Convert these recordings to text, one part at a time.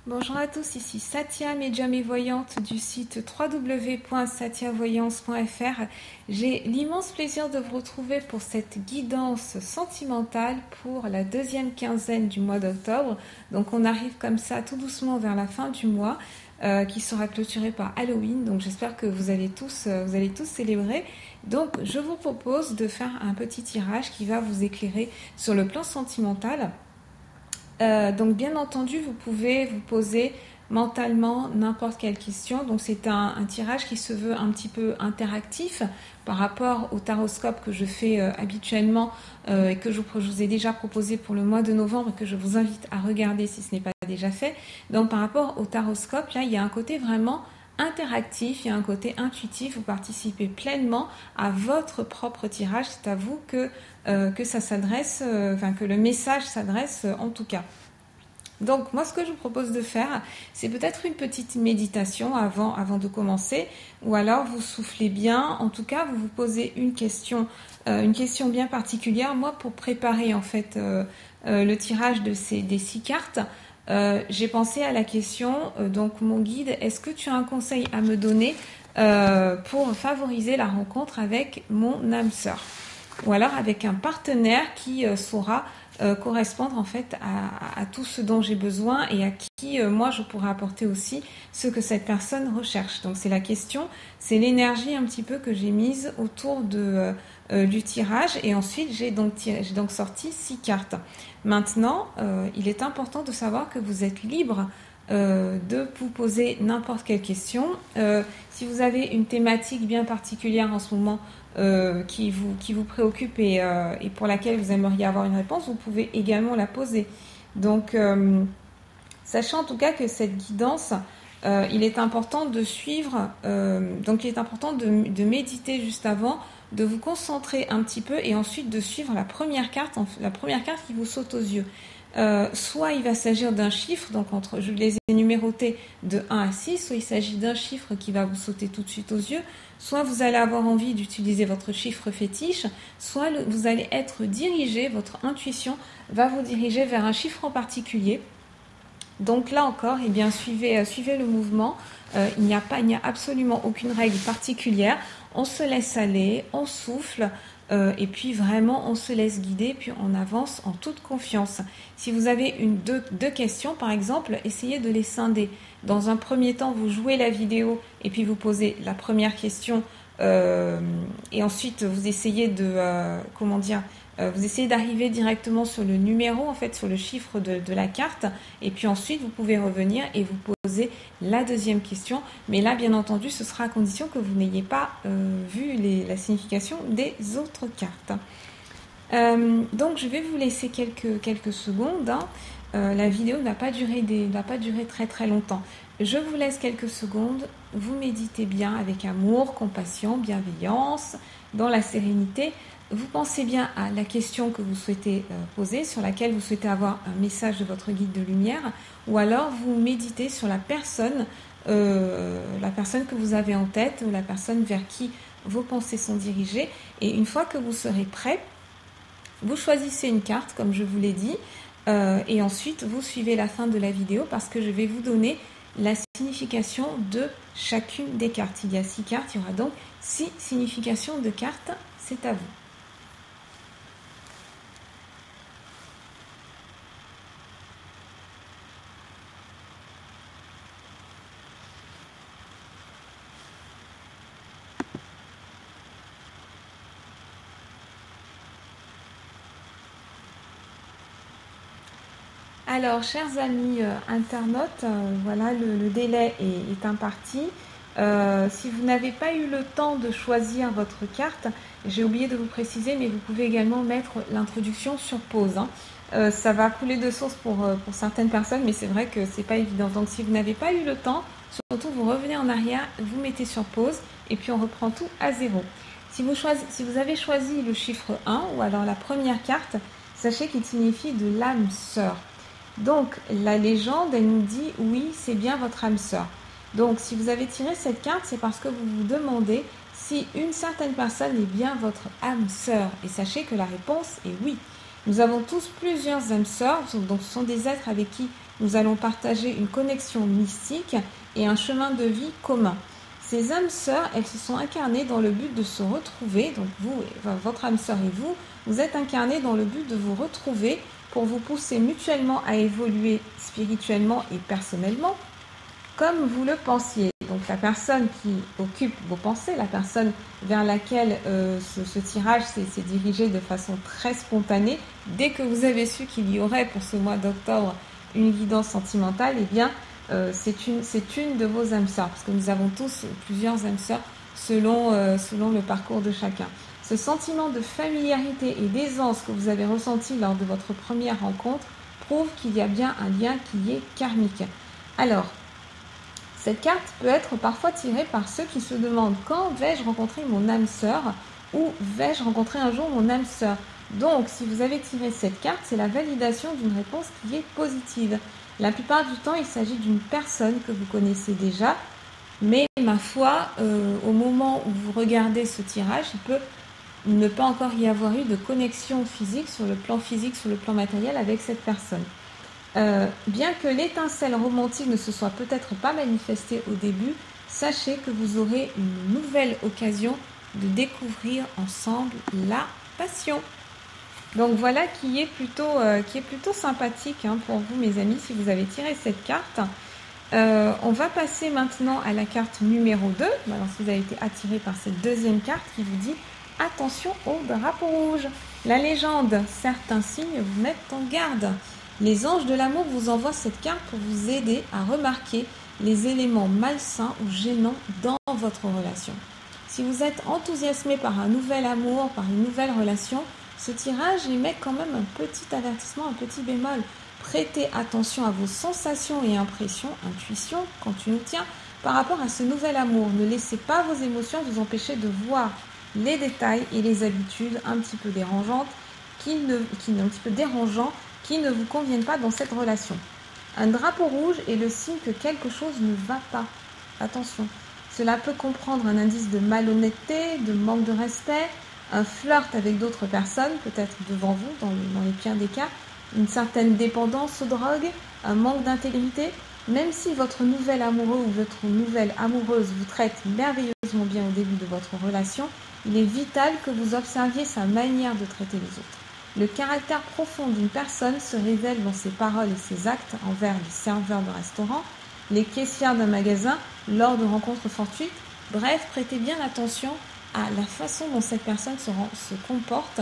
Bonjour à tous, ici Satia, médium et voyante du site www.satiavoyance.fr. J'ai l'immense plaisir de vous retrouver pour cette guidance sentimentale pour la deuxième quinzaine du mois d'octobre. Donc on arrive comme ça tout doucement vers la fin du mois qui sera clôturé par Halloween. Donc j'espère que vous allez tous célébrer. Donc je vous propose de faire un petit tirage qui va vous éclairer sur le plan sentimental. Donc bien entendu, vous pouvez vous poser mentalement n'importe quelle question. Donc c'est un tirage qui se veut un petit peu interactif par rapport au taroscope que je fais habituellement et que je vous ai déjà proposé pour le mois de novembre et que je vous invite à regarder si ce n'est pas déjà fait. Donc par rapport au taroscope, là il y a un côté vraiment interactif, il y a un côté intuitif, vous participez pleinement à votre propre tirage, c'est à vous que ça s'adresse, que le message s'adresse en tout cas. Donc moi ce que je vous propose de faire, c'est peut-être une petite méditation avant de commencer, ou alors vous soufflez bien, en tout cas vous vous posez une question bien particulière. Moi pour préparer en fait le tirage des 6 cartes, j'ai pensé à la question, donc mon guide, est-ce que tu as un conseil à me donner pour favoriser la rencontre avec mon âme sœur, ou alors avec un partenaire qui saura correspondre en fait à tout ce dont j'ai besoin et à qui moi je pourrais apporter aussi ce que cette personne recherche. Donc c'est la question, c'est l'énergie un petit peu que j'ai mise autour du tirage, et ensuite j'ai donc sorti 6 cartes. Maintenant, il est important de savoir que vous êtes libre de vous poser n'importe quelle question. Si vous avez une thématique bien particulière en ce moment qui vous préoccupe et pour laquelle vous aimeriez avoir une réponse, vous pouvez également la poser. Donc, sachant en tout cas que cette guidance, il est important de suivre, donc il est important de méditer juste avant, de vous concentrer un petit peu et ensuite de suivre la première carte qui vous saute aux yeux. Soit il va s'agir d'un chiffre, donc je les ai numérotés de 1 à 6, soit il s'agit d'un chiffre qui va vous sauter tout de suite aux yeux, soit vous allez avoir envie d'utiliser votre chiffre fétiche, soit vous allez être dirigé, votre intuition va vous diriger vers un chiffre en particulier. Donc là encore, eh bien, suivez le mouvement. Il n'y a absolument aucune règle particulière. On se laisse aller, on souffle. Et puis vraiment on se laisse guider, puis on avance en toute confiance. Si vous avez deux questions par exemple, essayez de les scinder. Dans un premier temps, vous jouez la vidéo et puis vous posez la première question et ensuite vous essayez vous essayez d'arriver directement sur le numéro, en fait sur le chiffre de la carte, et puis ensuite vous pouvez revenir et vous poser la deuxième question, mais là bien entendu ce sera à condition que vous n'ayez pas vu la signification des autres cartes. Donc je vais vous laisser quelques secondes, hein. La vidéo n'a pas duré très très longtemps. Je vous laisse quelques secondes, vous méditez bien avec amour, compassion, bienveillance, dans la sérénité. Vous pensez bien à la question que vous souhaitez poser, sur laquelle vous souhaitez avoir un message de votre guide de lumière, ou alors vous méditez sur la personne que vous avez en tête, ou la personne vers qui vos pensées sont dirigées. Et une fois que vous serez prêt, vous choisissez une carte, comme je vous l'ai dit, et ensuite vous suivez la fin de la vidéo parce que je vais vous donner la signification de chacune des cartes. Il y a 6 cartes, il y aura donc 6 significations de cartes. C'est à vous. Alors, chers amis internautes, voilà, le délai est imparti. Si vous n'avez pas eu le temps de choisir votre carte, j'ai oublié de vous préciser, mais vous pouvez également mettre l'introduction sur pause, hein. Ça va couler de source pour certaines personnes, mais c'est vrai que c'est pas évident. Donc, si vous n'avez pas eu le temps, surtout vous revenez en arrière, vous mettez sur pause, et puis on reprend tout à zéro. Si vous avez choisi le chiffre 1, ou alors la première carte, sachez qu'il signifie de l'âme sœur. Donc, la légende, elle nous dit, oui, c'est bien votre âme sœur. Donc, si vous avez tiré cette carte, c'est parce que vous vous demandez si une certaine personne est bien votre âme sœur. Et sachez que la réponse est oui. Nous avons tous plusieurs âmes sœurs, donc ce sont des êtres avec qui nous allons partager une connexion mystique et un chemin de vie commun. Ces âmes sœurs, elles se sont incarnées dans le but de se retrouver, donc vous, votre âme sœur et vous êtes incarnés dans le but de vous retrouver pour vous pousser mutuellement à évoluer spirituellement et personnellement, comme vous le pensiez. Donc la personne qui occupe vos pensées, la personne vers laquelle ce tirage s'est dirigé de façon très spontanée, dès que vous avez su qu'il y aurait pour ce mois d'octobre une guidance sentimentale, eh bien c'est une de vos âmes sœurs, parce que nous avons tous plusieurs âmes sœurs selon le parcours de chacun. Ce sentiment de familiarité et d'aisance que vous avez ressenti lors de votre première rencontre prouve qu'il y a bien un lien qui est karmique. Alors, cette carte peut être parfois tirée par ceux qui se demandent quand vais-je rencontrer mon âme sœur ou vais-je rencontrer un jour mon âme sœur. Donc, si vous avez tiré cette carte, c'est la validation d'une réponse qui est positive. La plupart du temps, il s'agit d'une personne que vous connaissez déjà, mais ma foi, au moment où vous regardez ce tirage, il peut ne pas encore y avoir eu de connexion physique, sur le plan matériel avec cette personne. Bien que l'étincelle romantique ne se soit peut-être pas manifestée au début, sachez que vous aurez une nouvelle occasion de découvrir ensemble la passion. Donc voilà qui est plutôt sympathique pour vous, mes amis, si vous avez tiré cette carte. On va passer maintenant à la carte numéro 2. Alors, si vous avez été attiré par cette deuxième carte qui vous dit « Attention au drapeau rouge ». La légende, certains signes vous mettent en garde. Les anges de l'amour vous envoient cette carte pour vous aider à remarquer les éléments malsains ou gênants dans votre relation. Si vous êtes enthousiasmé par un nouvel amour, par une nouvelle relation, ce tirage émet quand même un petit avertissement, un petit bémol. Prêtez attention à vos sensations et impressions, intuition, quand tu nous tiens, par rapport à ce nouvel amour. Ne laissez pas vos émotions vous empêcher de voir les détails et les habitudes un petit peu dérangeants qui ne vous conviennent pas dans cette relation. Un drapeau rouge est le signe que quelque chose ne va pas. Attention, cela peut comprendre un indice de malhonnêteté, de manque de respect, un flirt avec d'autres personnes, peut-être devant vous, dans les pires des cas, une certaine dépendance aux drogues, un manque d'intégrité. Même si votre nouvel amoureux ou votre nouvelle amoureuse vous traite merveilleusement bien au début de votre relation, il est vital que vous observiez sa manière de traiter les autres. Le caractère profond d'une personne se révèle dans ses paroles et ses actes envers les serveurs de restaurant, les caissières d'un magasin, lors de rencontres fortuites. Bref, prêtez bien attention à la façon dont cette personne se comporte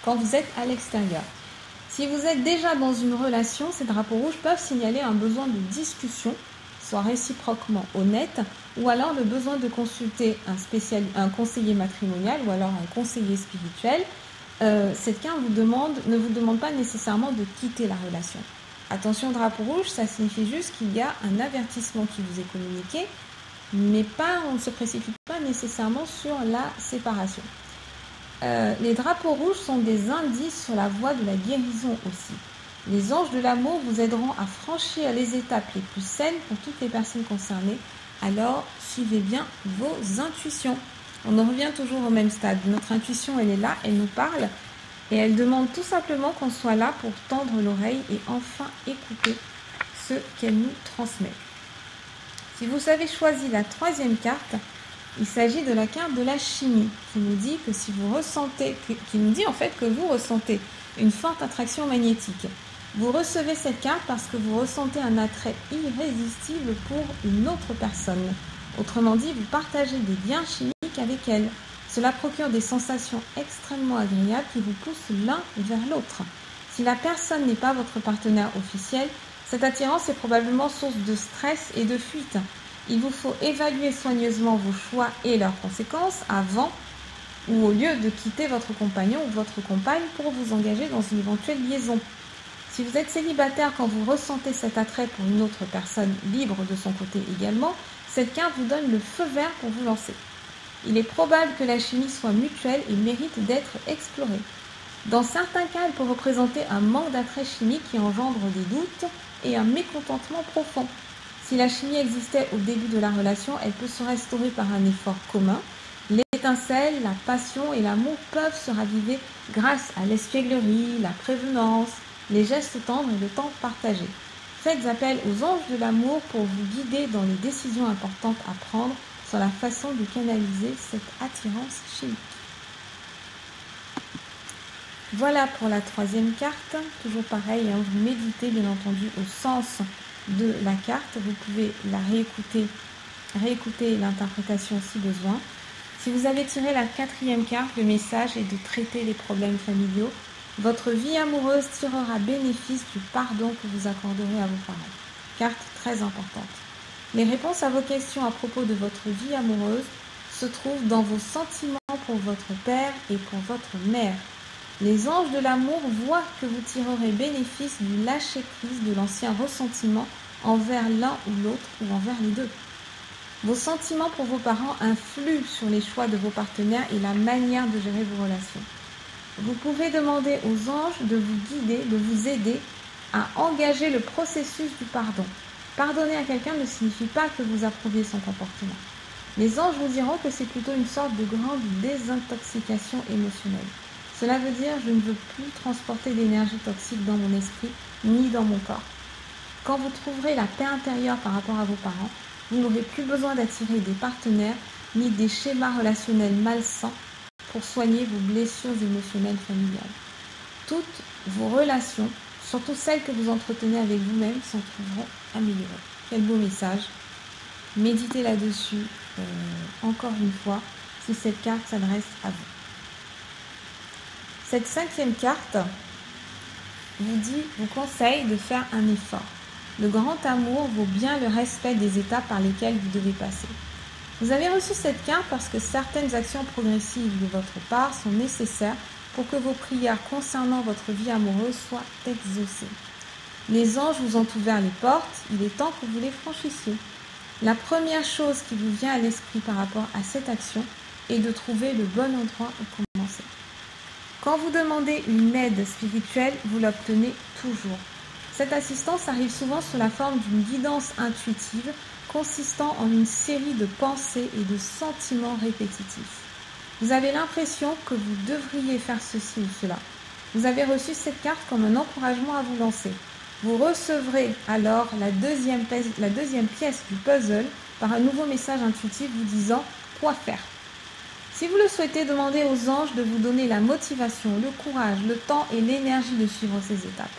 quand vous êtes à l'extérieur. Si vous êtes déjà dans une relation, ces drapeaux rouges peuvent signaler un besoin de discussion, soit réciproquement honnête, ou alors le besoin de consulter un conseiller matrimonial ou alors un conseiller spirituel. Cette carte ne vous demande pas nécessairement de quitter la relation. Attention, drapeau rouge, ça signifie juste qu'il y a un avertissement qui vous est communiqué, mais on ne se précipite pas nécessairement sur la séparation. Les drapeaux rouges sont des indices sur la voie de la guérison aussi. Les anges de l'amour vous aideront à franchir les étapes les plus saines pour toutes les personnes concernées. Alors, suivez bien vos intuitions. On en revient toujours au même stade. Notre intuition, elle est là, elle nous parle et elle demande tout simplement qu'on soit là pour tendre l'oreille et enfin écouter ce qu'elle nous transmet. Si vous avez choisi la troisième carte, il s'agit de la carte de la chimie qui nous dit que vous ressentez une forte attraction magnétique. Vous recevez cette carte parce que vous ressentez un attrait irrésistible pour une autre personne. Autrement dit, vous partagez des liens chimiques avec elle. Cela procure des sensations extrêmement agréables qui vous poussent l'un vers l'autre. Si la personne n'est pas votre partenaire officiel, cette attirance est probablement source de stress et de fuite. Il vous faut évaluer soigneusement vos choix et leurs conséquences avant ou au lieu de quitter votre compagnon ou votre compagne pour vous engager dans une éventuelle liaison. Si vous êtes célibataire quand vous ressentez cet attrait pour une autre personne libre de son côté également, cette carte vous donne le feu vert pour vous lancer. Il est probable que la chimie soit mutuelle et mérite d'être explorée. Dans certains cas, elle peut représenter un manque d'attrait chimique qui engendre des doutes et un mécontentement profond. Si la chimie existait au début de la relation, elle peut se restaurer par un effort commun. Les L'étincelle, la passion et l'amour peuvent se raviver grâce à l'espièglerie, la prévenance, les gestes tendres et le temps partagé. Faites appel aux anges de l'amour pour vous guider dans les décisions importantes à prendre sur la façon de canaliser cette attirance chimique. Voilà pour la troisième carte. Toujours pareil, vous méditez bien entendu au sens de la carte. Vous pouvez la réécouter l'interprétation si besoin. Si vous avez tiré la quatrième carte, le message est de traiter les problèmes familiaux. Votre vie amoureuse tirera bénéfice du pardon que vous accorderez à vos parents. Carte très importante. Les réponses à vos questions à propos de votre vie amoureuse se trouvent dans vos sentiments pour votre père et pour votre mère. Les anges de l'amour voient que vous tirerez bénéfice du lâcher-prise de l'ancien ressentiment envers l'un ou l'autre ou envers les deux. Vos sentiments pour vos parents influent sur les choix de vos partenaires et la manière de gérer vos relations. Vous pouvez demander aux anges de vous guider, de vous aider à engager le processus du pardon. Pardonner à quelqu'un ne signifie pas que vous approuviez son comportement. Les anges vous diront que c'est plutôt une sorte de grande désintoxication émotionnelle. Cela veut dire je ne veux plus transporter d'énergie toxique dans mon esprit ni dans mon corps. Quand vous trouverez la paix intérieure par rapport à vos parents, vous n'aurez plus besoin d'attirer des partenaires ni des schémas relationnels malsains pour soigner vos blessures émotionnelles familiales. Toutes vos relations, surtout celles que vous entretenez avec vous-même, s'en trouveront améliorées. Quel beau message. Méditez là-dessus encore une fois si cette carte s'adresse à vous. Cette cinquième carte vous conseille de faire un effort. Le grand amour vaut bien le respect des étapes par lesquelles vous devez passer. Vous avez reçu cette carte parce que certaines actions progressives de votre part sont nécessaires pour que vos prières concernant votre vie amoureuse soient exaucées. Les anges vous ont ouvert les portes, il est temps que vous les franchissiez. La première chose qui vous vient à l'esprit par rapport à cette action est de trouver le bon endroit où commencer. Quand vous demandez une aide spirituelle, vous l'obtenez toujours. Cette assistance arrive souvent sous la forme d'une guidance intuitive consistant en une série de pensées et de sentiments répétitifs. Vous avez l'impression que vous devriez faire ceci ou cela. Vous avez reçu cette carte comme un encouragement à vous lancer. Vous recevrez alors la deuxième pièce du puzzle par un nouveau message intuitif vous disant quoi faire. Si vous le souhaitez, demandez aux anges de vous donner la motivation, le courage, le temps et l'énergie de suivre ces étapes.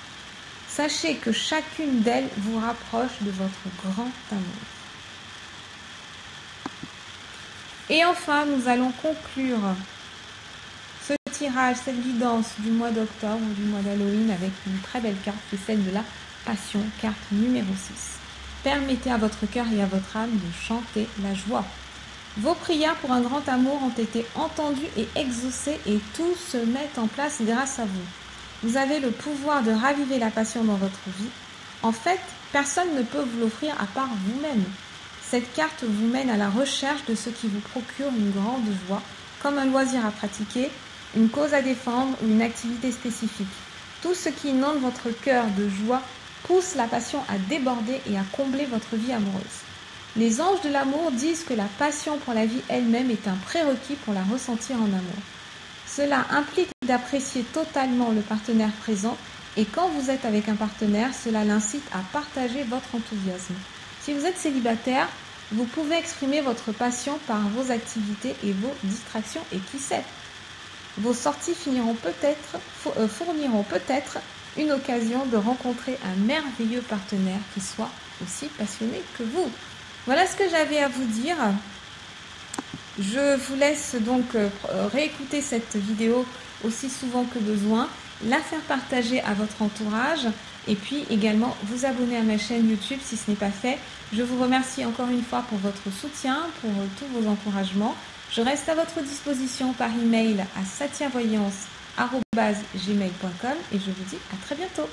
Sachez que chacune d'elles vous rapproche de votre grand amour. Et enfin, nous allons conclure ce tirage, cette guidance du mois d'octobre ou du mois d'Halloween avec une très belle carte qui est celle de la Passion, carte numéro 6. Permettez à votre cœur et à votre âme de chanter la joie. Vos prières pour un grand amour ont été entendues et exaucées et tout se met en place grâce à vous. Vous avez le pouvoir de raviver la passion dans votre vie. En fait, personne ne peut vous l'offrir à part vous-même. Cette carte vous mène à la recherche de ce qui vous procure une grande joie, comme un loisir à pratiquer, une cause à défendre ou une activité spécifique. Tout ce qui inonde votre cœur de joie pousse la passion à déborder et à combler votre vie amoureuse. Les anges de l'amour disent que la passion pour la vie elle-même est un prérequis pour la ressentir en amour. Cela implique d'apprécier totalement le partenaire présent et quand vous êtes avec un partenaire, cela l'incite à partager votre enthousiasme. Si vous êtes célibataire, vous pouvez exprimer votre passion par vos activités et vos distractions et qui sait, vos sorties fourniront peut-être une occasion de rencontrer un merveilleux partenaire qui soit aussi passionné que vous. Voilà ce que j'avais à vous dire. Je vous laisse donc réécouter cette vidéo aussi souvent que besoin, la faire partager à votre entourage et puis également vous abonner à ma chaîne YouTube si ce n'est pas fait. Je vous remercie encore une fois pour votre soutien, pour tous vos encouragements. Je reste à votre disposition par email à satiavoyance@gmail.com et je vous dis à très bientôt.